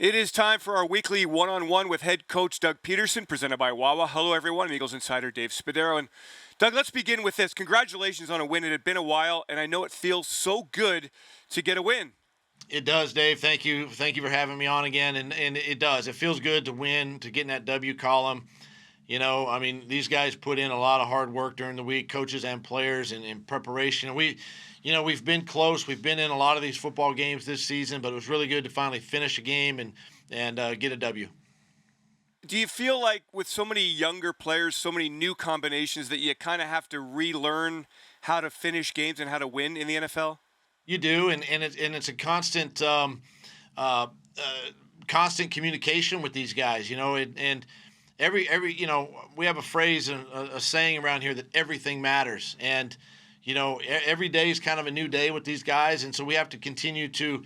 It is time for our weekly one-on-one with head coach Doug Pederson, presented by Wawa. Hello, everyone. I'm Eagles insider Dave Spadaro. And Doug, let's begin with this. Congratulations on a win. It had been a while, and I know it feels so good to get a win. It does, Dave. Thank you. Thank you for having me on again. And it does. It feels good to win, to get in that W column. You know, I mean, these guys put in a lot of hard work during the week, coaches and players, and in preparation. And we've been close. We've been in a lot of these football games this season, but it was really good to finally finish a game and get a W. Do you feel like with so many younger players, so many new combinations, that you kind of have to relearn how to finish games and how to win in the NFL? You do, and it's a constant constant communication with these guys. You know, and every we have a phrase and a saying around here that everything matters, and every day is kind of a new day with these guys, and so we have to continue to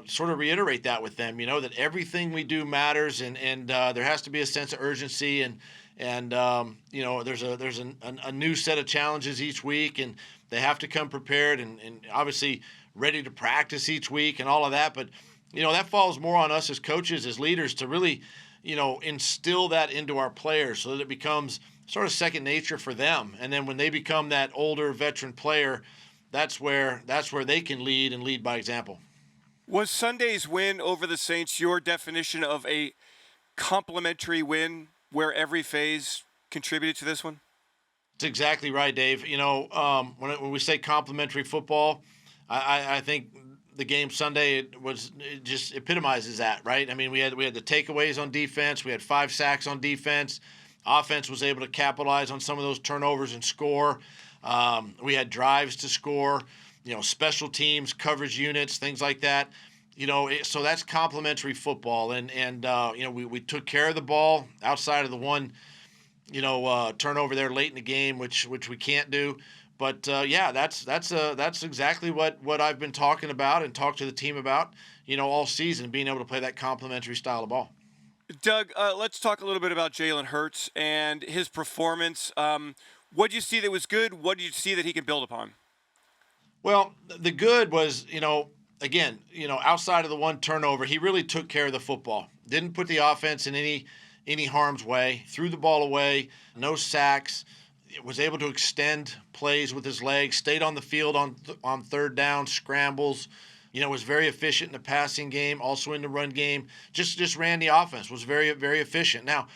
sort of reiterate that with them. You know, that everything we do matters, and there has to be a sense of urgency, and there's a new set of challenges each week, and they have to come prepared and obviously ready to practice each week and all of that. But that falls more on us as coaches, as leaders, to really instill that into our players so that it becomes sort of second nature for them. And then when they become that older veteran player, that's where they can lead and lead by example. Was Sunday's win over the Saints your definition of a complementary win where every phase contributed to this one? That's exactly right, Dave. When we say complementary football, I think the game Sunday it just epitomizes that, right? I mean, we had the takeaways on defense. We had 5 sacks on defense. Offense was able to capitalize on some of those turnovers and score. We had drives to score. Special teams, coverage units, things like that. So that's complementary football, and we took care of the ball outside of the one turnover there late in the game, which we can't do. But that's exactly what I've been talking about and talked to the team about, all season, being able to play that complementary style of ball. Doug, let's talk a little bit about Jalen Hurts and his performance. What did you see that was good? What did you see that he can build upon? Well, the good was, outside of the one turnover, he really took care of the football. Didn't put the offense in any harm's way. Threw the ball away. No sacks. Was able to extend plays with his legs. Stayed on the field on third down, scrambles. Was very efficient in the passing game, also in the run game. Just ran the offense. Was very, very efficient. Now,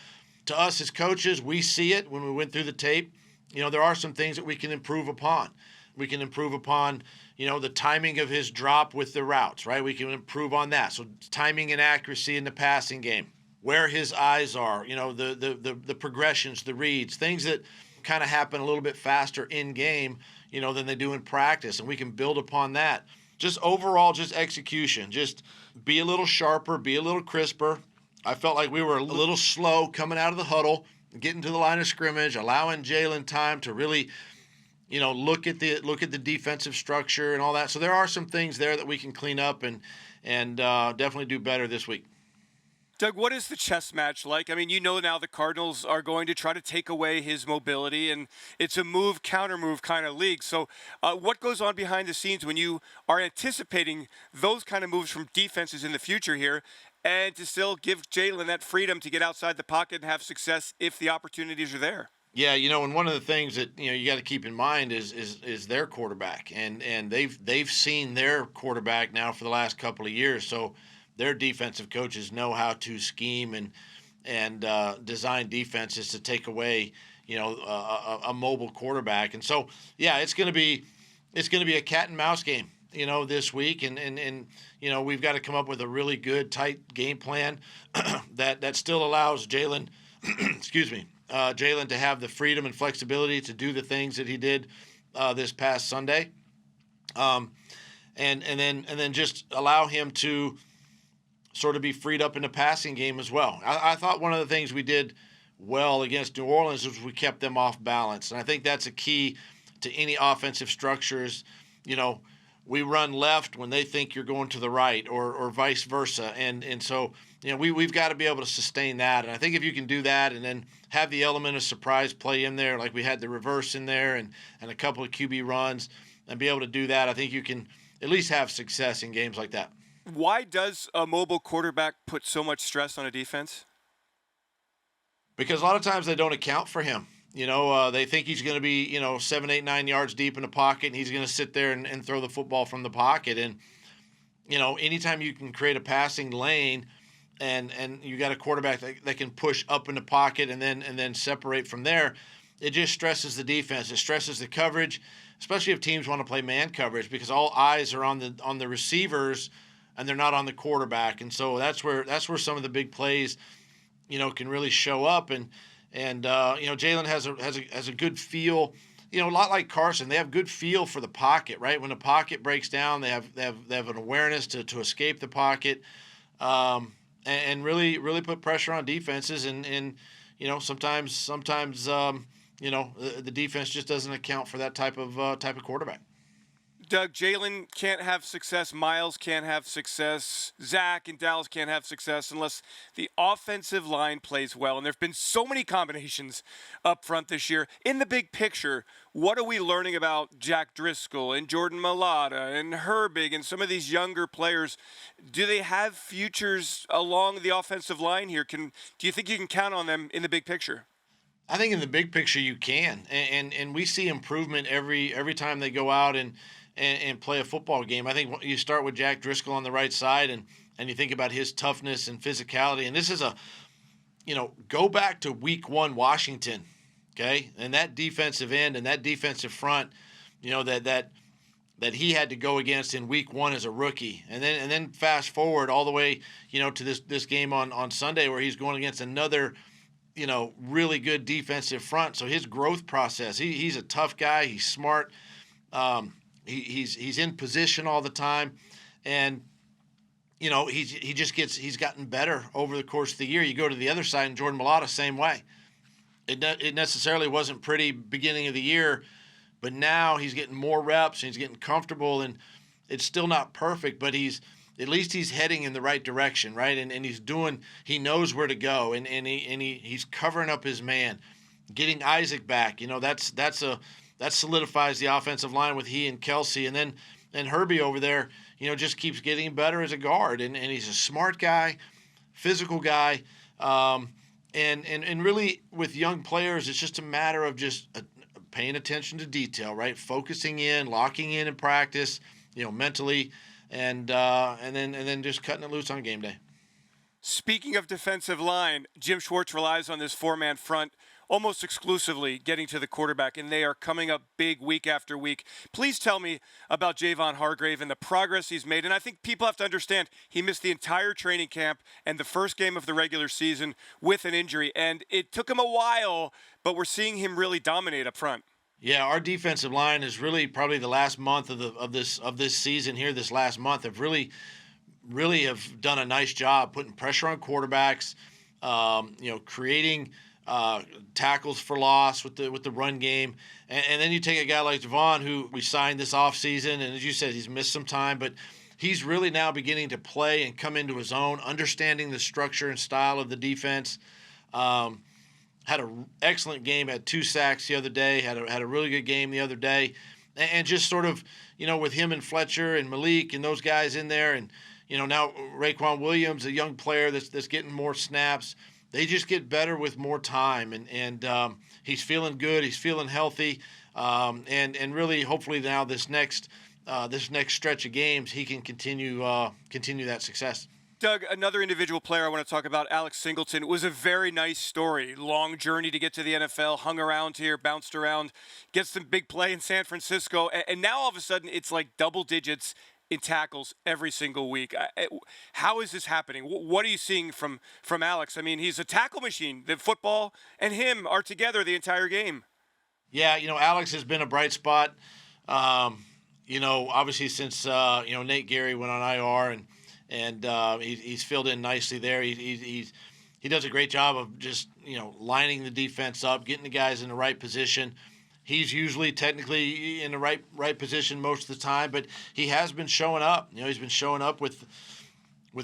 to us as coaches, we see it when we went through the tape. There are some things that we can improve upon. We can improve upon, the timing of his drop with the routes, right? We can improve on that. So timing and accuracy in the passing game, where his eyes are, the progressions, the reads, things that kind of happen a little bit faster in game, than they do in practice. And we can build upon that. Just overall, just execution, just be a little sharper, be a little crisper. I felt like we were a little slow coming out of the huddle, getting to the line of scrimmage, allowing Jalen time to really look at the defensive structure and all that. So there are some things there that we can clean up and definitely do better this week. Doug, what is the chess match like? I mean, now the Cardinals are going to try to take away his mobility, and it's a move, counter move kind of league. So what goes on behind the scenes when you are anticipating those kind of moves from defenses in the future here, and to still give Jalen that freedom to get outside the pocket and have success if the opportunities are there? Yeah, and one of the things that you got to keep in mind is their quarterback, and they've seen their quarterback now for the last couple of years, so their defensive coaches know how to scheme and design defenses to take away a mobile quarterback, and so it's going to be a cat and mouse game this week, and we've got to come up with a really good tight game plan that still allows Jalen Jalen to have the freedom and flexibility to do the things that he did this past Sunday, and then just allow him to sort of be freed up in the passing game as well. I thought one of the things we did well against New Orleans was we kept them off balance, and I think that's a key to any offensive structures. We run left when they think you're going to the right, or vice versa, and so we've got to be able to sustain that. And I think if you can do that and then have the element of surprise play in there, like we had the reverse in there and a couple of QB runs, and be able to do that, I think you can at least have success in games like that. Why does a mobile quarterback put so much stress on a defense? Because a lot of times they don't account for him. They think he's going to be, 7, 8, 9 yards deep in the pocket, and he's going to sit there and throw the football from the pocket. And anytime you can create a passing lane, and you got a quarterback that can push up in the pocket and then separate from there, it just stresses the defense. It stresses the coverage, especially if teams want to play man coverage, because all eyes are on the receivers and they're not on the quarterback. And so that's where some of the big plays, can really show up. And Jalen has a good feel. A lot like Carson, they have good feel for the pocket, right? When the pocket breaks down, they have an awareness to escape the pocket, and really put pressure on defenses. And sometimes the defense just doesn't account for that type of quarterback. Doug, Jalen can't have success. Miles can't have success. Zach and Dallas can't have success unless the offensive line plays well. And there have been so many combinations up front this year. In the big picture, what are we learning about Jack Driscoll and Jordan Mailata and Herbig and some of these younger players? Do they have futures along the offensive line here? Do you think you can count on them in the big picture? I think in the big picture you can, and we see improvement every time they go out and play a football game. I think you start with Jack Driscoll on the right side, and you think about his toughness and physicality. And this is go back to week 1 Washington, okay? And that defensive end and that defensive front, that he had to go against in week 1 as a rookie. And then fast forward all the way, to this game on Sunday where he's going against another, really good defensive front. So his growth process, he's a tough guy. He's smart. He's in position all the time, and he's gotten better over the course of the year. You go to the other side, and Jordan Mailata, same way. It necessarily wasn't pretty beginning of the year, but now he's getting more reps and he's getting comfortable, and it's still not perfect, but at least he's heading in the right direction, right? And he knows where to go, and he's covering up his man, getting Isaac back. That solidifies the offensive line with he and Kelsey. And then Herbie over there, just keeps getting better as a guard. And he's a smart guy, physical guy. And really with young players, it's just a matter of just paying attention to detail, right? Focusing in, locking in practice, mentally, and then just cutting it loose on game day. Speaking of defensive line, Jim Schwartz relies on this 4-man front almost exclusively getting to the quarterback, and they are coming up big week after week. Please tell me about Javon Hargrave and the progress he's made. And I think people have to understand he missed the entire training camp and the first game of the regular season with an injury, and it took him a while, but we're seeing him really dominate up front. Yeah, our defensive line is really probably the last month of this season here. This last month have really have done a nice job putting pressure on quarterbacks, creating tackles for loss with the run game. And then you take a guy like Javon, who we signed this offseason, and as you said, he's missed some time, but he's really now beginning to play and come into his own, understanding the structure and style of the defense. Had an excellent game, had 2 sacks the other day, had a really good game the other day. And just sort of, with him and Fletcher and Malik and those guys in there, and, now Raekwon Williams, a young player that's getting more snaps, they just get better with more time. And he's feeling good, he's feeling healthy, and really, hopefully now this next stretch of games, he can continue that success. Doug, another individual player I want to talk about, Alex Singleton. It was a very nice story. Long journey to get to the NFL, hung around here, bounced around, gets some big play in San Francisco, and now all of a sudden it's like double digits in tackles every single week. How is this happening? What are you seeing from Alex? I mean, he's a tackle machine. The football and him are together the entire game. Yeah, Alex has been a bright spot, obviously since, Nate Gary went on IR, and he's filled in nicely there. He does a great job of just lining the defense up, getting the guys in the right position. He's usually technically in the right position most of the time, but he has been showing up. He's been showing up with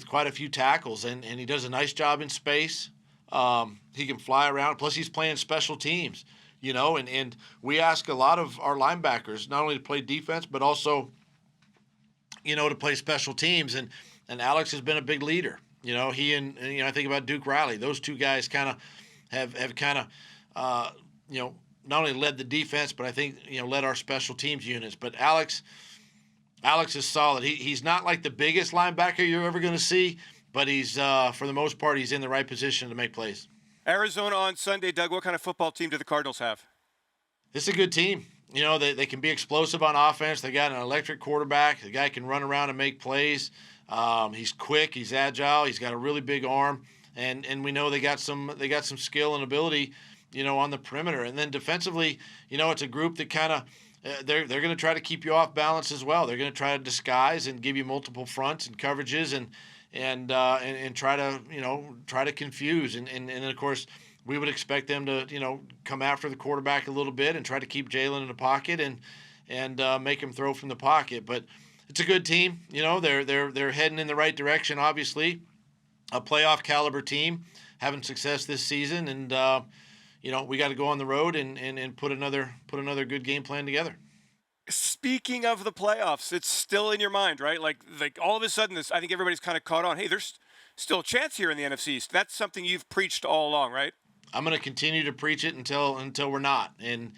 quite a few tackles, and he does a nice job in space. He can fly around. Plus, he's playing special teams. And we ask a lot of our linebackers not only to play defense but also to play special teams. and Alex has been a big leader. He and I think about Duke Riley. Those two guys kind of have kind of not only led the defense, but I think led our special teams units. But Alex is solid. He's not like the biggest linebacker you're ever going to see, but he's for the most part he's in the right position to make plays. Arizona on Sunday, Doug. What kind of football team do the Cardinals have? It's a good team. They can be explosive on offense. They got an electric quarterback. The guy can run around and make plays. He's quick. He's agile. He's got a really big arm, and we know they got some skill and ability, on the perimeter. And then defensively, it's a group that kind of they're going to try to keep you off balance as well. They're going to try to disguise and give you multiple fronts and coverages and try to confuse. And then of course we would expect them to come after the quarterback a little bit and try to keep Jalen in the pocket and make him throw from the pocket. But it's a good team. They're heading in the right direction. Obviously, a playoff caliber team having success this season, and we got to go on the road and put another good game plan together. Speaking of the playoffs, it's still in your mind, right? Like all of a sudden, I think everybody's kind of caught on. Hey, there's still a chance here in the NFC East. That's something you've preached all along, right? I'm going to continue to preach it until we're not. And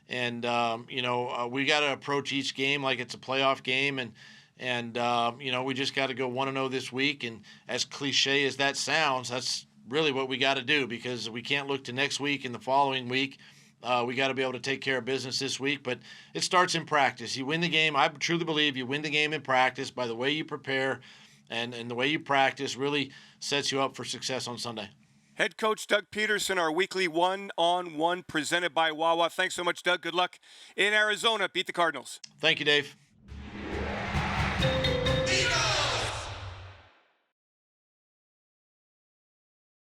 we got to approach each game like it's a playoff game, and we just got to go 1-0 this week. And as cliche as that sounds, that's really what we got to do, because we can't look to next week and the following week. We got to be able to take care of business this week, but it starts in practice. You win the game. I truly believe you win the game in practice by the way you prepare, and the way you practice really sets you up for success on Sunday. Head coach Doug Pederson, our weekly one-on-one presented by Wawa. Thanks so much, Doug. Good luck in Arizona. Beat the Cardinals. Thank you, Dave.